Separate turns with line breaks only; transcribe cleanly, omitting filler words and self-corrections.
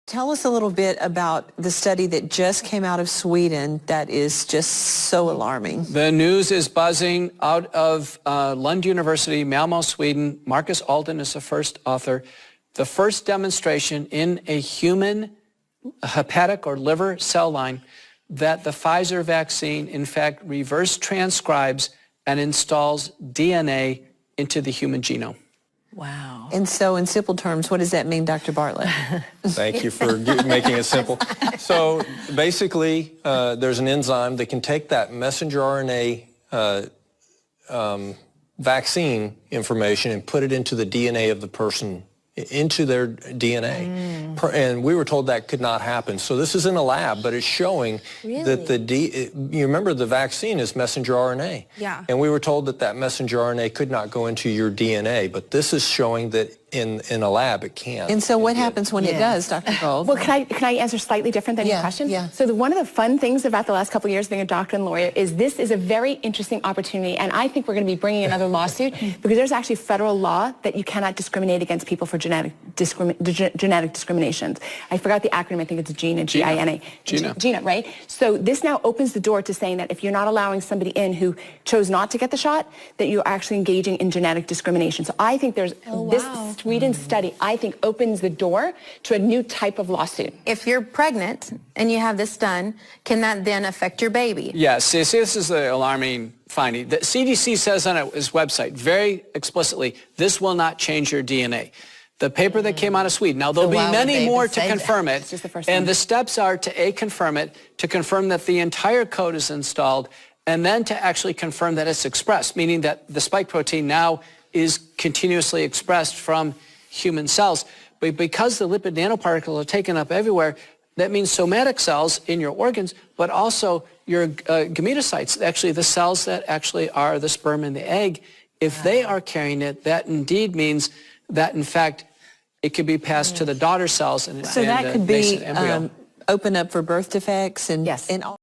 Tell us a little bit about the study that just came out of Sweden that is just so alarming.
The news is buzzing out of Lund University, Malmö, Sweden. Marcus Alden is the first author. The first demonstration in a human hepatic or liver cell line that the Pfizer vaccine, in fact, reverse transcribes and installs DNA into the human genome.
Wow. And so in simple terms, what does that mean, Dr. Bartlett?
Thank you for making it simple. So basically, there's an enzyme that can take that messenger RNA vaccine information and put it into the DNA of the person, into their DNA. And we were told that could not happen. So this is in a lab, but it's showing that you remember the vaccine is messenger RNA.
Yeah.
And we were told that that messenger RNA could not go into your DNA, but this is showing that in a lab it can.
And so what happens when it does, Dr. Gold?
Well, can I answer slightly different than your question?
Yeah.
So one of the fun things about the last couple of years being a doctor and lawyer is this is a very interesting opportunity, and I think we're going to be bringing another lawsuit because there's actually federal law that you cannot discriminate against people for genetic discriminations. I forgot the acronym. I think it's GINA, G-I-N-A. GINA, right? So this now opens the door to saying that if you're not allowing somebody in who chose not to get the shot, that you're actually engaging in genetic discrimination. So I think there's this Sweden study, I think, opens the door to a new type of lawsuit.
If you're pregnant and you have this done, can that then affect your baby?
Yes, this is the alarming finding. The CDC says on its website very explicitly, this will not change your DNA. The paper that came out of Sweden, now there'll be many more to confirm it, and the steps are to confirm it, to confirm that the entire code is installed, and then to actually confirm that it's expressed, meaning that the spike protein now is continuously expressed from human cells. But because the lipid nanoparticles are taken up everywhere, that means somatic cells in your organs, but also your gametocytes, actually the cells that actually are the sperm and the egg. If they are carrying it, that indeed means that, in fact, it could be passed to the daughter cells. And
so that could be open up for birth defects and all.